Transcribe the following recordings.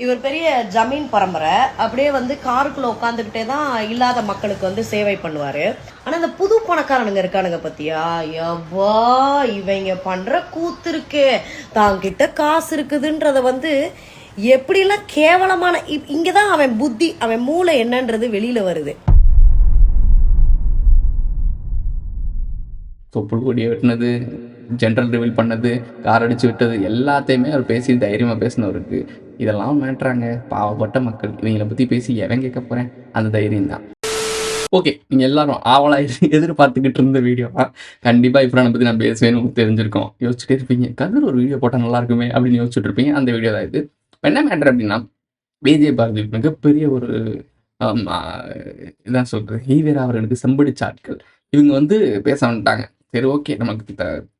இவர் பெரிய ஜமீன் பரம்பரை. அப்படியே வந்து காருக்குள்ள உட்காந்துக்கிட்டே தான் இல்லாத மக்களுக்கு வந்து சேவை பண்ணுவாரு. ஆனா இந்த புது பணக்காரனுங்க இருக்கானுங்க பத்தியா, எவ்வா இவங்க பண்ற கூத்து இருக்கு. தாங்கிட்ட காசு இருக்குதுன்றத வந்து எப்படிலாம் கேவலமான, இங்கதான் அவன் புத்தி, அவன் மூளை என்னன்றது வெளியில வருது. தொப்புள் கொடியை வெட்டினது, ஜென்ரல் ரிவீல் பண்ணது, கார் அடிச்சு விட்டது எல்லாத்தையுமே அவர் பேசி தைரியமாக பேசினவருக்கு இதெல்லாம் மேட்றாங்க. பாவப்பட்ட மக்கள் இவங்களை பற்றி பேசி எவன் கேட்க போகிறேன்? அந்த தைரியம் தான். ஓகே, நீங்கள் எல்லாரும் ஆவலாக எதிர்பார்த்துக்கிட்டு இருந்த வீடியோ கண்டிப்பாக இஃப்ரானை பற்றி நான் பேசுவேன்னு உங்களுக்கு தெரிஞ்சிருக்கோம். யோசிச்சுட்டே இருப்பீங்க, கதிர் ஒரு வீடியோ போட்டால் நல்லா இருக்குமே அப்படின்னு யோசிச்சுட்டு இருப்பீங்க. அந்த வீடியோ தான் இது. என்ன மேட்டர் அப்படின்னா, விஜய் பாரதி மிகப்பெரிய ஒரு இதான் சொல்கிறது, ஈவேரா அவர்களுக்கு செம்படிச்ச ஆட்கள் இவங்க வந்து பேச வந்துட்டாங்க. சரி, ஓகே, நமக்கு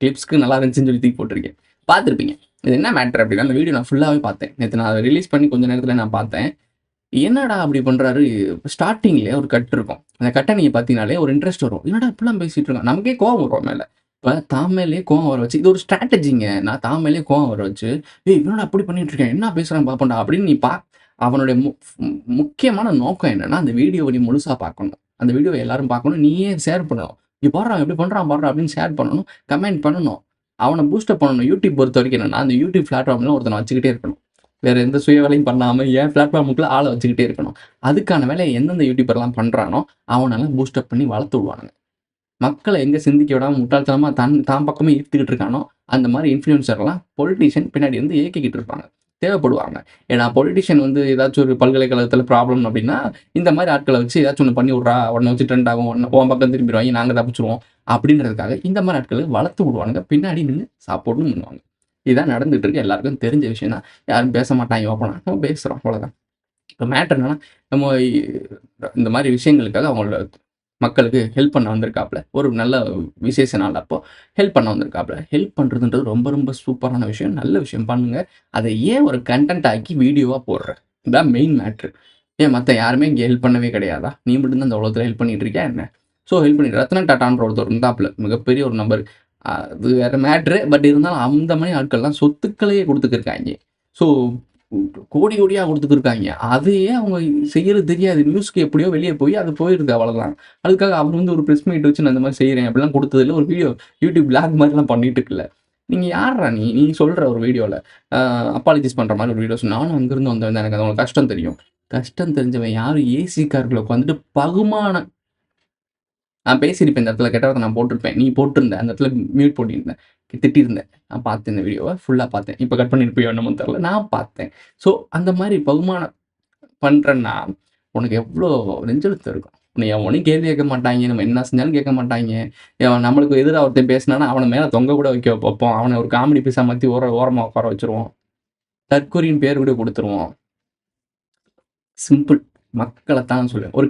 கிளிப்ஸ்க்கு நல்லா இருந்துச்சுன்னு சொல்லி தூக்கி போட்டிருக்கேன். பார்த்துருப்பீங்க. இது என்ன மேட்டர் அப்படின்னா, அந்த வீடியோ நான் ஃபுல்லாகவே பார்த்தேன். நேற்று நான் அதை ரிலீஸ் பண்ணி கொஞ்சம் நேரத்தில் நான் பார்த்தேன். என்னடா அப்படி பண்ணுறாரு, ஸ்டார்டிங்லேயே ஒரு கட் இருக்கும். அந்த கட்டை நீங்கள் பார்த்தீங்கனாலே ஒரு இன்ட்ரெஸ்ட் வரும். என்னடா இப்படிலாம் பேசிகிட்டு இருக்கோம், நமக்கே கோவம் வரும் மேலே. இப்போ தாமேலே கோவம் வர வச்சு, இது ஒரு ஸ்ட்ராட்டஜிங்க. நான் தாமேலே கோவம் வர வச்சு, என்னடா அப்படி பண்ணிட்டு இருக்கேன், என்ன பேசுகிறேன் பார்ப்போண்டா அப்படின்னு நீ அவனுடைய முக்கியமான நோக்கம் என்னன்னா, அந்த வீடியோவை நீ முழுசாக பார்க்கணும். அந்த வீடியோவை எல்லாரும் பார்க்கணும், நீயே ஷேர் பண்ணணும். இப்படி போடுறான், எப்படி பண்ணுறான் பாடுறான் அப்படின்னு ஷேர் பண்ணணும், கமெண்ட் பண்ணணும், அவனை பூஸ்டப் பண்ணணும். யூடியூப் பொறுத்த வரைக்கும் என்னன்னா, அந்த யூடியூப் பிளாட்ஃபார்ம்ல ஒருத்தனை வச்சுக்கிட்டே இருக்கணும். வேற எந்த சுய வேலையும் பண்ணாமல் என் பிளாட்ஃபார்முக்குள்ள ஆளை வச்சுக்கிட்டே இருக்கணும். அதுக்கான வேலையை எந்தெந்த யூடியூபர்லாம் பண்ணுறானோ அவனெல்லாம் பூஸ்டப் பண்ணி வளர்த்து விடுவானுங்க. மக்களை எங்கே சிந்திக்க விடாமல் முட்டாள்தனமாக தான் பக்கமே ஈர்த்துக்கிட்டு இருக்கானோ அந்த மாதிரி இன்ஃப்ளூயன்சர்லாம் பொலிட்டீஷியன் பின்னாடி வந்து இயக்கிக்கிட்டு இருப்பாங்க, தேவைப்படுவாங்க. ஏன்னா பொலிட்டீஷியன் வந்து ஏதாச்சும் ஒரு பல்கலைக்கழகத்தில் ப்ராப்ளம் அப்படின்னா இந்த மாதிரி ஆட்களை வச்சு ஏதாச்சும் ஒன்று பண்ணி விட்றா, உடனே வச்சு ட்ரெண்ட் ஆகும், உன் பக்கம் திரும்பிடுவாங்க, நாங்கள் தப்பிச்சிருவோம் அப்படின்றதுக்காக இந்த மாதிரி ஆட்களை வளர்த்து விடுவானுங்க, பின்னாடி நின்று சப்போர்ட்டும் பண்ணுவாங்க. இதுதான் நடந்துகிட்டு இருக்கு, எல்லாருக்கும் தெரிஞ்ச விஷயம் தான். யாரும் பேச மாட்டாங்க, ஓப்பனா நம்ம பேசுகிறோம், அவ்வளோதான். இப்போ மேட்டர் என்னன்னா, நம்ம இந்த மாதிரி விஷயங்களுக்காக அவங்களோட மக்களுக்கு ஹெல்ப் பண்ண வந்திருக்காப்புல. ஒரு நல்ல விசேஷ நாள் அப்போ ஹெல்ப் பண்ண வந்திருக்காப்புல. ஹெல்ப் பண்ணுறதுன்றது ரொம்ப ரொம்ப சூப்பரான விஷயம், நல்ல விஷயம், பண்ணுங்க. அதை ஏன் ஒரு கண்டென்ட் ஆக்கி வீடியோவாக போடுற, இதுதான் மெயின் மேட்ரு. ஏன் மற்ற யாருமே இங்கே ஹெல்ப் பண்ணவே கிடையாதா? நீ மட்டும்தான் அந்த உலகத்தில் ஹெல்ப் பண்ணிட்டு இருக்கியா என்ன? ஸோ ஹெல்ப் பண்ணி ரத்ன டாட்டான்ற ஒருத்தர் இருந்தாப்புல, மிகப்பெரிய ஒரு நம்பர். அது வேறு மேட்ரு. பட் இருந்தாலும் அந்த மாதிரி ஆட்கள்லாம் சொத்துக்களையே கொடுத்துக்கிருக்காங்க. ஸோ கோடி கோடியாக கொடுத்துருக்காங்க. அதையே அவங்க செய்யறது தெரியாது. நியூஸ்க்கு எப்படியோ வெளியே போய் அது போயிடுது, அவ்வளோதான். அதுக்காக அவர் வந்து ஒரு ப்ரெஸ் மீட் வச்சு நான் இந்த மாதிரி செய்கிறேன் அப்படிலாம் கொடுத்ததில்ல. ஒரு வீடியோ யூடியூப் பிளாக் மாதிரிலாம் பண்ணிட்டு இருக்குல்ல. நீங்கள் யாரா நீ சொல்கிற ஒரு வீடியோவில் அப்பாலஜிஸ் பண்ணுற மாதிரி ஒரு வீடியோஸ். நானும் அங்கேருந்து வந்தவன், எனக்கு அவங்களுக்கு கஷ்டம் தெரியும். கஷ்டம் தெரிஞ்சவன் யாரும் ஏசி கார்களை உட்காந்துட்டு பகுமான நான் பேசியிருப்பேன், இந்த இடத்துல கெட்டவரை நான் போட்டிருப்பேன், நீ போட்டிருந்தேன், அந்த இடத்துல மியூட் போட்டிருந்தேன், திட்டியிருந்தேன். நான் பார்த்தேன், இந்த வீடியோவை ஃபுல்லாக பார்த்தேன். இப்போ கட் பண்ணியிருப்போம் என்னமோ தெரில, நான் பார்த்தேன். ஸோ அந்த மாதிரி பகுமானம் பண்ணுறேன்னா உனக்கு எவ்வளோ நெஞ்செழுத்தம் இருக்கும். உன்னை எவனையும் கேள்வி கேட்க மாட்டாங்க, நம்ம என்ன செஞ்சாலும் கேட்க மாட்டாங்க. நம்மளுக்கு எதிராக ஒருத்தன் பேசினானா அவனை மேலே தொங்க கூட வைக்க வைப்போம், அவனை ஒரு காமெடி பீஸாக மாற்றி ஓரமாக உட்கார வச்சுருவோம், தற்கொரியின் பேர் கூட கொடுத்துருவோம். சிம்பிள். மக்களை தான் சொல்லுவேன். ஒரு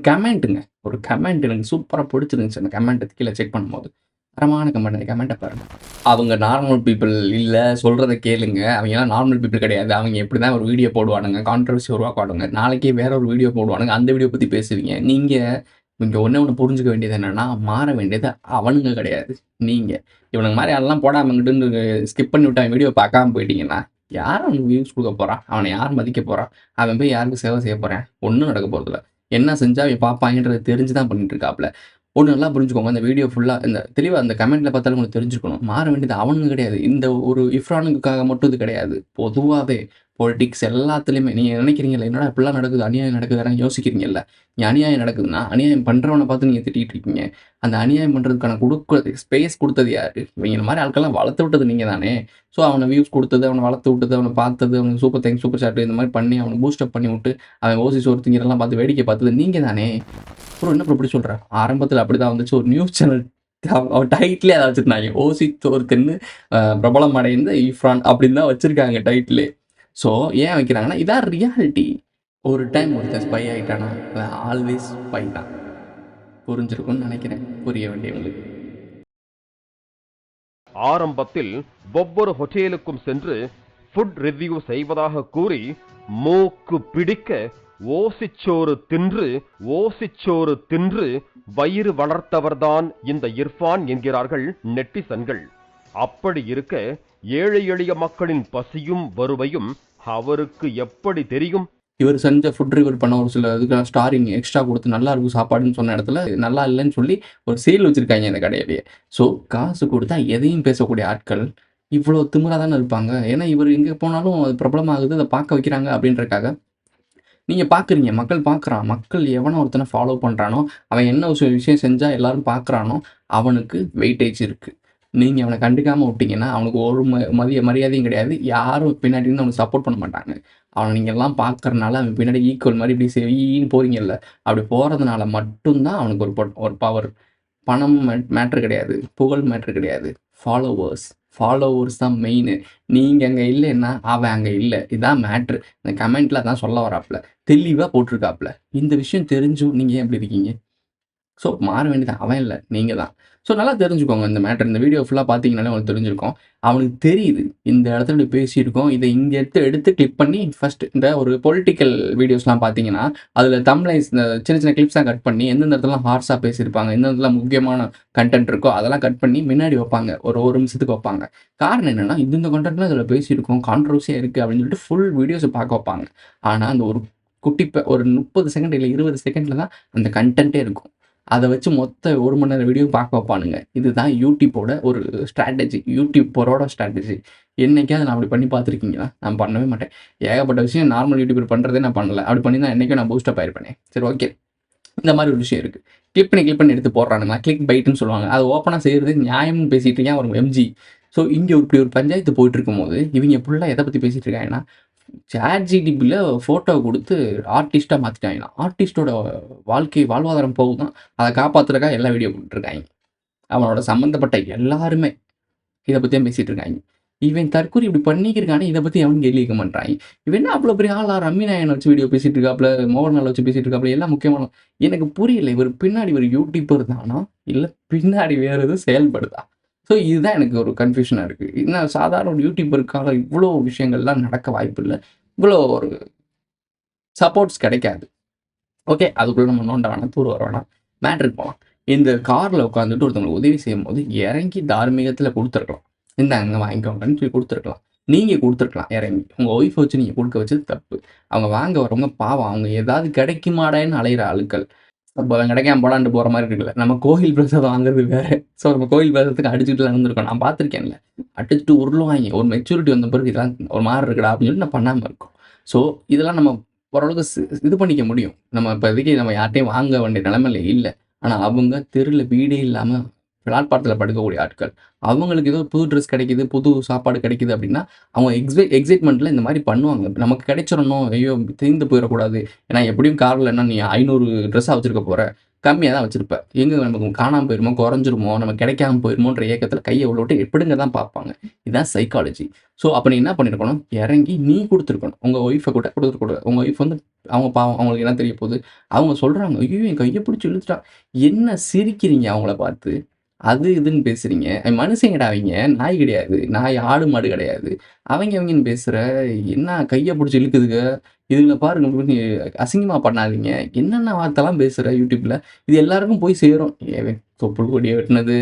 கமெண்ட் எனக்கு சூப்பராக பிடிச்சிருந்துச்சு. அந்த கமெண்ட்டை கீழே செக் பண்ணும்போது தரமான கமெண்ட்டை பாருங்க. அவங்க நார்மல் பீப்புள் இல்லை, சொல்கிறத கேளுங்க. அவங்கெல்லாம் நார்மல் பீப்புள் கிடையாது. அவங்க எப்படி தான் ஒரு வீடியோ போடுவானுங்க, கான்ட்ரவர்சி உருவாக்குவானுங்க, நாளைக்கே வேற ஒரு வீடியோ போடுவானுங்க, அந்த வீடியோ பற்றி பேசுவீங்க. நீங்கள் ஒன்று புரிஞ்சுக்க வேண்டியது என்னென்னா, மாற வேண்டியது அவனுங்க கிடையாது, நீங்கள். இவனுங்க மாதிரி அதெல்லாம் போடாமங்கிட்டு ஸ்கிப் பண்ணி விட்டு அவன் வீடியோ பார்க்காம போயிட்டீங்கன்னா யார் அவனுக்கு வியூஸ் கொடுக்க போகிறான்? அவனை யார் மதிக்க போகிறான்? அவன் போய் யாருக்கு சேவை செய்ய போகிறேன்? ஒன்றும் நடக்க போகிறதில்ல. என்ன செஞ்சால் அவன் பார்ப்பாங்கன்றது தெரிஞ்சு தான் பண்ணிட்டு இருக்காப்புல. ஒன்று நல்லா புரிஞ்சுக்கோங்க, அந்த வீடியோ ஃபுல்லாக இந்த தெளிவாக அந்த கமெண்ட்டில் பார்த்தாலும் உங்களுக்கு தெரிஞ்சுக்கணும். மாற வேண்டியது அவனுங்க கிடையாது. இந்த ஒரு இஃப்ரானுக்காக மட்டும் இது கிடையாது, பொதுவாகவே பொலிட்டிக்ஸ் எல்லாத்துலேயுமே. நீங்கள் நினைக்கிறீங்களா என்னடா இப்படிலாம் நடக்குது, அநியாயம் நடக்குதுன்னு யோசிக்கிறீங்கல்ல. நீ அநியாயம் நடக்குதுன்னா அநியாயம் பண்ணுறவனை பார்த்து நீங்கள் திட்டிகிட்டு இருக்கீங்க. அந்த அநியாயம் பண்ணுறதுக்கான ஸ்பேஸ் கொடுத்தது யார்? இவங்க மாதிரி ஆட்கள்லாம் வளர்த்து விட்டது நீங்கள் தானே. ஸோ அவனை வியூஸ் கொடுத்தது, அவனை வளர்த்து விட்டது, அவனை பார்த்தது, அவனுக்கு சூப்பர் தேங்க்ஸ் சூப்பர் சாட்டு இந்த மாதிரி பண்ணி அவனை பூஸ்டப் பண்ணி விட்டு அவன் ஓசி சோர்த்திங்கிறலாம் பார்த்து வேடிக்கை பார்த்தது நீங்கள் தானே. அப்புறம் என்ன இப்படி சொல்கிறேன்? ஆரம்பத்தில் அப்படி தான் வந்துச்சு. ஒரு நியூஸ் சேனல் அவன் டைட்டிலே அதை வச்சுருந்தாங்க, ஓசி சோர்த்துன்னு பிரபலம் அடைந்த இஃப்ரான் அப்படின்னு தான் வச்சுருக்காங்க டைட்டிலே. ஸோ ஏன் வைக்கிறாங்கன்னா இதான் ரியாலிட்டி. ஒரு டைம் ஒருத்தன் ஸ்பை ஆகிட்டானா ஆல்வேஸ் ஸ்பை தான். புரிஞ்சிருக்கும்னு நினைக்கிறேன், புரிய வேண்டியவங்களுக்கு. ஆரம்பத்தில் ஒவ்வொரு ஹோட்டலுக்கும் சென்று ஃபுட் ரிவ்யூ செய்வதாக கூறி மூக்கு பிடிக்க ஓசிச்சோறு தின்று வயிறு வளர்த்தவர்தான் இந்த இர்ஃபான் என்கிறார்கள் நெட்டிசன்கள். அப்படி இருக்க ஏழை எளிய மக்களின் பசியும் வறுமையும் அவருக்கு எப்படி தெரியும்? இவர் செஞ்ச ஃபுட் ரிவ்யூ பண்ண ஒரு சில இதுக்கெல்லாம் ஸ்டாரிங் எக்ஸ்ட்ரா கொடுத்து நல்லா இருக்கும் சாப்பாடுன்னு சொன்ன இடத்துல நல்லா இல்லைன்னு சொல்லி ஒரு சீல் வச்சிருக்காங்க இந்த கடையிலேயே. ஸோ காசு கொடுத்தா எதையும் பேசக்கூடிய ஆட்கள் இவ்வளோ திமிரா தானே இருப்பாங்க. ஏன்னா இவர் எங்கே போனாலும் அது பிரபலமாகுது, அதை பார்க்க வைக்கிறாங்க அப்படின்றக்காக நீங்க பார்க்குறீங்க. மக்கள் பார்க்குறான். மக்கள் எவன ஒருத்தனை ஃபாலோ பண்றானோ, அவன் என்ன ஒரு விஷயம் செஞ்சா எல்லாரும் பார்க்குறானோ, அவனுக்கு வெயிட்டேஜ் இருக்கு. நீங்க அவன கண்டுக்காம விட்டீங்கன்னா, அவனுக்கு ஒரு மரியாதையும் கிடையாது. யாரும் பின்னாடி இருந்து அவனுக்கு சப்போர்ட் பண்ண மாட்டாங்க. அவன நீங்க எல்லாம் பார்க்கறனால, அவன் பின்னாடி ஈக்குவல் மாரி இப்படி ஈன்னு போறீங்கல்ல, அப்படி போறதுனால மட்டும் தான் அவனுக்கு ஒரு பவர். பணம் மேட்டர் கிடையாது. புகழ் மேட்டர் கிடையாது. ஃபாலோவர்ஸ். ஃபாலோவர்ஸ் தான் மெயினு. நீங்க அங்க இல்லைன்னா, அவன் அங்க இல்ல. இதான் மேட்ரு. இந்த கமெண்ட்ல அதான் சொல்ல வராப்ல. தெளிவா போட்டிருக்காப்ல. இந்த விஷயம் தெரிஞ்சும் நீங்க ஏன் இப்படி இருக்கீங்க? ஸோ மாற வேண்டியது அவன் இல்ல, நீங்க தான். ஸோ நல்லா தெரிஞ்சுக்கோங்க இந்த மேட்டர். இந்த வீடியோ ஃபுல்லா பார்த்தீங்கனாலே உங்களுக்கு தெரிஞ்சிருக்கும். அவனுக்கு தெரியுது. இந்த இடத்துல இப்படி பேசியிருக்கோம். இத இங்க எடுத்து கிளிக் பண்ணி ஃபர்ஸ்ட் இந்த ஒரு பொலிட்டிக்கல் வீடியோஸ்லாம் பார்த்தீங்கன்னா, அதில தம்ப்லைன்ஸ் இந்த சின்ன சின்ன கிளிப்ஸா கட் பண்ணி எந்தெந்த இடத்துலலாம் ஹார்ஸா பேசியிருப்பாங்க, எந்த இடத்துல முக்கியமான கன்டென்ட் இருக்கோ அதெல்லாம் கட் பண்ணி முன்னாடி வைப்பாங்க. ஒரு நிமிஷத்துக்கு வைப்பாங்க. காரணம் என்னன்னா, இந்த கன்டென்ட்லாம் இதில பேசியிருக்கோம். கான்ட்ரோவர்சியா இருக்கு அப்படின்னு சொல்லிட்டு ஃபுல் வீடியோஸ பார்க்க வைப்பாங்க. ஆனா, அந்த ஒரு ஒரு 30 செகண்ட் இல்ல 20 செகண்ட்ல தான் அந்த கன்டென்ட்டே இருக்கும். அத வச்சு மொத்த 1 மணி நேரம் வீடியோ பார்க்க வைப்பானுங்க. இதுதான் யூடியூபோட ஒரு ஸ்ட்ராட்டஜி. யூடியூபரோட ஸ்ட்ராட்டஜி. என்னைக்காவது நான் அப்படி பண்ணி பார்த்துருக்கீங்களா? நான் பண்ணவே மாட்டேன். ஏகப்பட்ட விஷயம் நார்மல் யூடியூபர் பண்றதே நான் பண்ணல. அப்படி பண்ணியிருந்தா என்னைக்கோ நான் பூஸ்ட் அப் ஆயிருப்பேனே. சரி ஓகே. இந்த மாரி ஒரு விஷயம் இருக்கு. கிளிக் பண்ணி எடுத்து போடுறானுங்க. கிளிக் பைட்ன்னு சொல்லுவாங்க. அது ஓப்பனா செய்றது நியாயம்னு பேசிட்டு இருக்கான் ஒரு எம்ஜி. ஸோ இங்க இப்படி ஒரு பஞ்சாயத்து போயிட்டு இருக்கும்போது, இவங்க ஃபுல்லா எத பத்தி பேசிட்டு இருக்காங்கன்னா, ChatGPTல ஃபோட்டோ குடுத்து ஆர்டிஸ்ட்டா மாத்திட்டாங்களாம். ஆர்டிஸ்ட்டோட வாழ்வாதாரம் போகுதாம். அத காப்பாத்துறதுக்காக எல்லா வீடியோ போட்டுருக்காய்ங்க. அவனோட சம்மந்தப்பட்ட எல்லாருமே இத பத்தி தான் பேசிட்டு இருக்காய்ங்க. இவன் தற்கூரி இப்படி பண்ணிக்கிருக்கானே, இத பத்தி எவனும் கேள்வி கேட்க மாட்றாய்ங்க. இவன் என்ன அவ்வளோ பெரிய ஆளா ரம்மி நாயன வச்சு வீடியோ பேசிட்டு இருக்காப்ல, மோகன்லால வச்சு பேசிட்டு இருக்காப்ல, எல்லாம் முக்கியமான எனக்கு புரியல. இவர் பின்னாடி ஒரு யூடியூபர் தானா? இல்ல பின்னாடி வேற எதுவும் செயல்படுதா? ஸோ இதுதான் எனக்கு ஒரு கன்ஃப்யூஷனா இருக்கு. என்ன சாதாரண ஒரு யூடியூபருக்காக இவ்வளோ விஷயங்கள்லாம் நடக்க வாய்ப்பில்ல. இவ்வளோ ஒரு சப்போர்ட்ஸ் கிடைக்காது. ஓகே. அதுக்குள்ள நம்ம நோண்ட வேணாம், தூர வர வேணாம். மேட்டருக்கு போலாம். இந்த கார்ல உட்காந்துட்டு ஒருத்தவங்களுக்கு உதவி செய்யும்போது இறங்கி தார்மீகத்தில குடுத்துருக்கலாம். இந்தாங்க வாங்கிக்கோங்கன்னு சொல்லி குடுத்துருக்கலாம். நீங்க குடுத்துருக்கலாம் இறங்கி. உங்க ஒய்ஃப வச்சு நீங்க குடுக்க வச்சது தப்பு. அவங்க வாங்க வரவங்க பாவம். அவங்க ஏதாவது கிடைக்குமாடான்னு அலையிற ஆளுக்கள். அப்ப கிடைக்காம போடான்ட்டு போற மாரி இருக்குல்ல. நம்ம கோயில் பிரசாதம் வாங்குறது வேற. ஸோ நம்ம கோயில் பிரசாதத்துக்கு அடிச்சுட்டுலாம் இருந்திருக்கோம். நான் பார்த்துருக்கேன்ல. அடிச்சுட்டு உருளுவாய்ங்க. ஒரு மெச்சூரிட்டி வந்த பிறகு இதெல்லாம் ஒரு மாரி இருக்குடா அப்படின்னு சொல்லி நான் பண்ணாம இருக்கோம். ஸோ இதெல்லாம் நம்ம ஓரளவுக்கு இது பண்ணிக்க முடியும். நம்ம இப்போதைக்கு நம்ம யார்ட்டயும் வாங்க வேண்டிய நிலைமையில இல்ல. ஆனா அவங்க தெருல வீடே இல்லாம பிளாட்பாரத்தில படுக்கக்கூடிய ஆட்கள். அவங்களுக்கு ஏதோ புது ட்ரெஸ் கிடைக்குது, புது சாப்பாடு கிடைக்குது அப்படின்னா, அவங்க எக்ஸைட்மென்ட்ல இந்த மாரி பண்ணுவாங்க. நமக்கு கிடைச்சிரணும். ஐயோ! தீர்ந்து போயிறக்கூடாது. ஏன்னா எப்படியும் கார்ல என்ன நீ 500 ட்ரெஸ்ஸா வச்சிருக்க போற. கம்மியா தான் வச்சிருப்ப. எங்க நமக்கு காணாம போயிருமோ, குறைஞ்சிருமோ, நமக்கு கிடைக்காம போயிருமோன்ற ஏக்கத்தில கைய உள்ள விட்டு பிடுங்க தான் பார்ப்பாங்க. இதுதான் சைக்காலஜி. ஸோ அப்ப நீ என்ன பண்ணியிருக்கணும்? இறங்கி நீ குடுத்துருக்கணும். உங்க ஒய்ஃப கூட குடுத்துருக்கக்கூடாது. உங்க ஒய்ஃப் வந்து அவங்க பாவம் அவங்களுக்கு என்ன தெரிய போகுது? அவங்க சொல்றாங்க, "ஐயோ! என் கைய பிடிச்சு இழுத்துட்டான்." என்ன சிரிக்கிறீங்க அவங்கள பார்த்து? அது இதுன்னு பேசுறீங்க. மனுஷங்கடா அவைங்க. நாய் கிடையாது. நாய், ஆடு, மாடு கிடையாது. அவங்கன்னு பேசுற. என்ன கைய புடிச்சு இழுக்குதுக. இதுகள பாருங்க அசிங்கமா பண்ணாதீங்க. என்னென்ன வார்த்தைலாம் பேசுற யூடியூப்ல. இது எல்லாருக்கும் போய் சேரும். தொப்புள் கொடிய வெட்டுனது,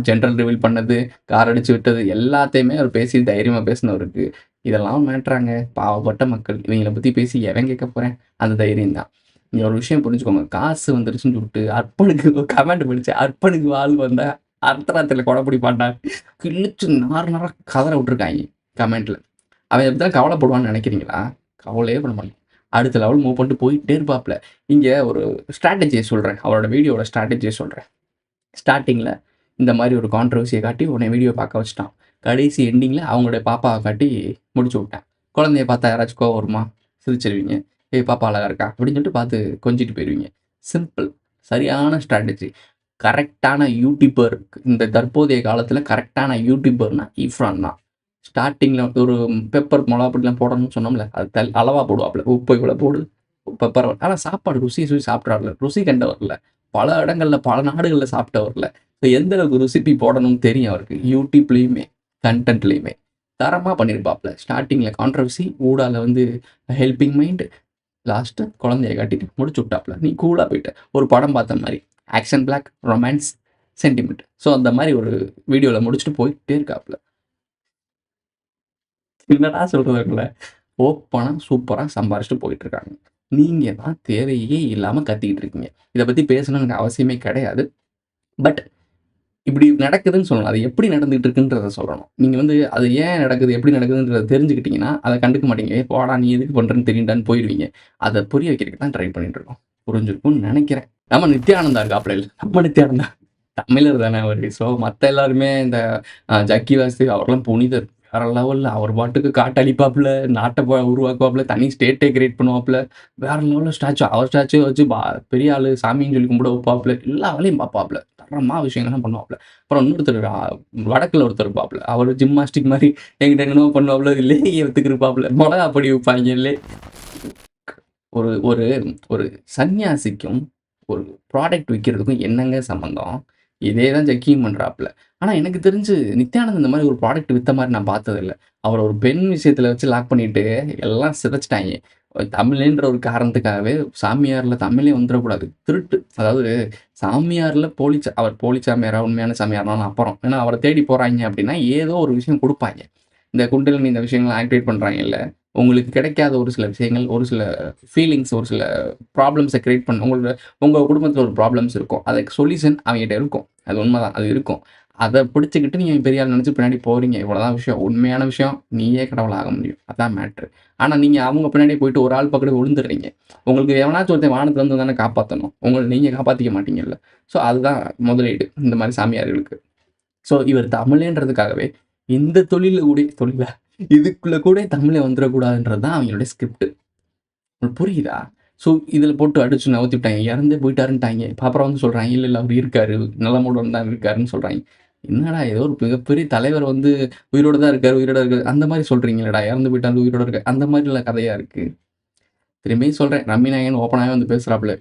ஜென்ரல் ரிவீல் பண்ணது, கார் அடிச்சு விட்டது எல்லாத்தையுமே அவர் பேசி தைரியமா பேசினவருக்கு. இதெல்லாம் மேட்ராங்க. பாவப்பட்ட மக்கள். இவைங்கள பத்தி பேசி எவன் கேட்க போறேன்? அந்த தைரியம் தான். நீங்க ஒரு விஷயம் புரிஞ்சுக்கோங்க. காசு வந்துருச்சுன்னு சொல்லிட்டு அற்பனுக்கு ஒரு கமெண்ட் படிச்சேன். அற்பனுக்கு வாழ் வந்தா அர்த்தராத்திரில கொலை பிடிப்பான்டா. கிழிச்சு நார கதற விட்டுருக்காய்ங்க கமெண்ட்ல. அவன் இப்படிதான் கவலைப்படுவான்னு நினைக்கிறீங்களா? கவலையே பண்ண மாட்டான். அடுத்த லெவல் மூவ் பண்ணிட்டு போயிட்டே இருப்பாப்ல. இங்க ஒரு ஸ்ட்ராட்டஜிய சொல்றேன். அவரோட வீடியோவோட ஸ்ட்ராட்டஜிய சொல்றேன். ஸ்டார்ட்டிங்ல இந்த மாரி ஒரு கான்ட்ரோவர்சிய காட்டி உன்னை வீடியோ பார்க்க வச்சுட்டான். கடைசி எண்டிங்ல அவங்களுடைய பாப்பாவ காட்டி முடிச்சு விட்டான். குழந்தைய பார்த்தா யாராச்சும் கோவம் வருமா? சிரிச்சிருவீங்க. "ஏய் பாப்பா அழகா இருக்கா?" அப்படின்னு சொல்லிட்டு பார்த்து கொஞ்சிட்டு போயிருவீங்க. சிம்பிள். சரியான ஸ்ட்ராட்டஜி. கரெக்ட்டான யூடியூபர் இந்த தற்போதைய காலத்தில கரெக்ட்டான யூடியூபர்னா இர்ஃபான் தான். ஸ்டார்ட்டிங்ல ஒரு பெப்பர், மொளகா பொடிலாம் போடணும்னு சொன்னோம்ல, அது அளவா போடுவாப்ல. உப்பு இவ்வளோ போடு, பெப்பர் ஆனா சாப்பாடு ருசி சாப்பிட்றார்ல. ருசி கண்டவர்ல. பல இடங்கள்ல, பல நாடுகள்ல சாப்பிட்டவர்ல. ஸோ எந்த அளவுக்கு ரெசிபி போடணும்னு தெரியும் அவருக்கு. யூடியூப்லயுமே, கன்டென்ட்லயுமே. தரமா பண்ணியிருப்பாப்ல. ஸ்டார்ட்டிங்ல கான்ட்ரோவர்சி, ஊடால வந்து ஹெல்பிங் மைண்ட், லாஸ்ட்டு குழந்தைய காட்டிட்டு முடிச்சு விட்டாப்ல. நீ கூலா போயிட்ட. ஒரு படம் பார்த்த மாரி. Action block, romance, sentiment. So அந்த மாரி ஒரு வீடியோல முடிச்சுட்டு போயிட்டே இருக்காப்ல. என்னடா சொல்றது உங்கள? ஓப்பனாக சூப்பராக சம்பாரிச்சுட்டு போயிட்டு இருக்காங்க. நீங்கள் தான் தேவையே இல்லாமல் கத்திக்கிட்டு இருக்கீங்க. இதை பற்றி பேசணும்னு அவசியமே கிடையாது. பட் இப்படி நடக்குதுன்னு சொல்லணும். அது எப்படி நடந்துகிட்டு இருக்குன்றத சொல்லணும். நீங்க வந்து அது ஏன் நடக்குது, எப்படி நடக்குதுன்றத தெரிஞ்சுக்கிட்டீங்கன்னா, அத கண்டுக்க மாட்டீங்க. "ஏய் போடா நீ எதுக்கு பண்றன்னு தெரியும்டான்னு" போயிருவீங்க. அத புரிய வைக்கிறதுக்கு தான் ட்ரை பண்ணிட்டு இருக்கோம். புரிஞ்சிருக்கும்னு நெனைக்கிறேன். நம்ம நித்யானந்தா இருக்காப்ல இல்ல, நம்ம நித்யானந்தா தமிழர் தானே அவரு. ஸோ மத்த எல்லாருமே இந்த ஜக்கி வாசுதேவ் அவர்லாம் புனிதர். வேற லெவல்ல அவர் பாட்டுக்கு காட்டழிப்பாப்புல, நாட்ட உருவாக்குவாப்புல, தனி ஸ்டேட்டே கிரியேட் பண்ணுவாப்புல. வேற லெவல்ல ஸ்டாச்சு. அவர் ஸ்டாச்சுவ வச்சு பெரிய ஆளு சாமின்னு சொல்லி கும்பிட வைப்பாப்புல. எல்லா வேலையும் பார்ப்பாப்புல. தரமா விஷயங்கள்லாம் பண்ணுவாப்புல. அப்புறம் இன்னொருத்தர் வடக்குல ஒருத்தர் இருப்பாப்புல. அவரு ஜிம்னாஸ்டிக் மாரி எங்கிட்ட என்னமோ பண்ணுவாப்புல. லேகிய வித்துக்கு இருப்பாப்புல. மொளகா பொடி விப்பாய்ங்க. ஒரு ஒரு ஒரு சன்னியாசிக்கும், ஒரு ப்ராடக்ட் விக்கிறதுக்கும் என்னங்க சம்மந்தம்? இதே தான் ஜக்கியும் பண்றாப்புல. ஆனா எனக்கு தெரிஞ்சு நித்யானந்த் இந்த மாரி ஒரு ப்ராடக்ட் வித்த மாரி நான் பார்த்ததில்ல. அவர ஒரு பெண் விஷயத்துல வச்சு லாக் பண்ணிட்டு எல்லாம் சிதைச்சுட்டாய்ங்க. தமிழ்ன்ற ஒரு காரணத்துக்காகவே சாமியார்ல தமிழே வந்துறக்கூடாது. திருட்டு. அதாவது சாமியார்ல அவர் போலி சாமியாரா, உண்மையான சாமியாரான்னு அப்புறம். ஏன்னா அவர தேடி போறாய்ங்க அப்டின்னா, ஏதோ ஒரு விஷயம் குடுப்பாய்ங்க. இந்த குண்டலினி இந்த விஷயங்கள்லாம் ஆக்டிவேட் பண்றாய்ங்கல்ல. உங்களுக்கு கிடைக்காத ஒரு சில விஷயங்கள், ஒரு சில ஃபீலிங்ஸ், ஒரு சில ப்ராப்ளம்ஸ கிரியேட் உங்க குடும்பத்தில ஒரு ப்ராப்ளம்ஸ் இருக்கும். அதுக்கு சொல்யூஷன் அவங்ககிட்ட இருக்கும். அது உண்மதான். அது இருக்கும். அத பிடிச்சுக்கிட்டு நீங்க பெரிய ஆள் நெனச்சு பின்னாடி போறீங்க. இவ்வளோதான் விஷயம். உண்மையான விஷயம் நீயே கடவுள் ஆக முடியும். அதான் மேட்ரு. ஆனா நீங்க அவங்க பின்னாடி போயிட்டு ஒரு ஆள் பக்கத்துல விழுந்துடுறீங்க. உங்களுக்கு எவனாச்சும் ஒருத்தன் வானத்துல இருந்து தானே காப்பாத்தணும். உங்கள நீங்க காப்பாத்திக்க மாட்டீங்கல்ல. ஸோ அதுதான் முதலீடு. இந்த மாரி சாமியார்களுக்கு. ஸோ இவர் தமிழேன்றதுக்காகவே இந்த தொழிலா இதுக்குள்ள கூட தமிழே வந்துறக்கூடாதுன்றது தான் அவங்களுடைய ஸ்கிரிப்ட். உங்களுக்கு புரியுதா? ஸோ இதில போட்டு அடிச்சு நவுத்தி விட்டாய்ங்க. இறந்தே போயிட்டாருன்ட்டாய்ங்க. இப்ப அப்புறம் வந்து சொல்றாய்ங்க, இல்ல, இல்ல அவரு இருக்காரு. நலமுடன் தான் இருக்காருன்னு சொல்றாய்ங்க. என்னடா ஏதோ ஒரு மிகப்பெரிய தலைவர் வந்து உயிரோட தான் இருக்காரு, உயிரோட இருக்காரு. அந்த மாரி சொல்றீங்களேடா, இறந்து போயிட்டாரு, உயிரோட இருக்காரு. அந்த மாரிலாம் கதையா இருக்கு. திரும்பியும் சொல்றேன். ரம்மி நாயகன் ஓப்பனாவே வந்து பேசுறாப்புல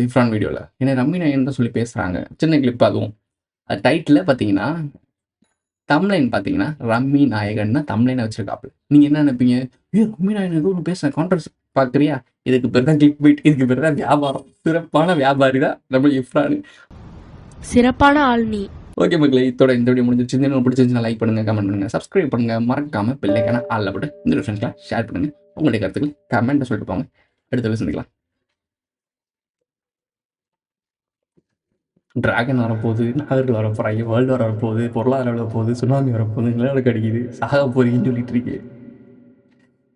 இர்ஃபான் வீடியோல. ஏன்னா ரம்மி நாயகன் தான் சொல்லி பேசுறாங்க. சின்ன கிளிப் அதுவும். அது டைட்டில்ல பார்த்தீங்கன்னா, தம்ப்லைன் பார்த்தீங்கன்னா, ரம்மி நாயகன் தான் தம்ப்லைனா வச்சிருக்காப்புல. நீங்க என்ன நெனைப்பீங்க? ஏய் ரம்மி நாயகன் ஏதோ ஒண்ணு பேசுறான். கான்ட்ரோவர்சி பார்க்குறியா? இதுக்கு பேரு தான் கிளிக் பைட். இதுக்கு பேரு தான் வியாபாரம். சிறப்பான வியாபாரி தான் நம்ம இர்ஃபான். சிறப்பான ஆள் நீ. ஓகே மக்களே, இதோட இந்த வீடியோ முடிஞ்சிருச்சு. இந்த வீடியோ பிடிச்சிருந்துச்சுன்னா லைக் பண்ணுங்க, கமெண்ட் பண்ணுங்க, சப்ஸ்கிரைப் பண்ணுங்க. மறக்காம பெல் ஐகானை ஆல்ல போட்டு இந்த ஃப்ரெண்ட்ஸ்லாம் ஷேர் பண்ணுங்க. உங்களுடைய கருத்துக்கள் கமெண்ட்ல சொல்லிட்டு போங்க. அடுத்த வீடியோல சந்திக்கலாம். டிராகன் வரப்போகுது, நாகர்கள் வரப்போறாங்க, வேர்ல்டு வார் வரப்போகுது, பொருளாதாரம் வரப்போகுது, சுனாமி வரப்போகுது, நிலநடுக்கம் அடிக்குது, சாக போறீங்கன்னு சொல்லிட்டு இருக்கேன்.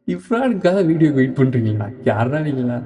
இஃப்ரானுக்காக வீடியோ வெயிட் பண்றீங்களா? யாரா நீங்களா?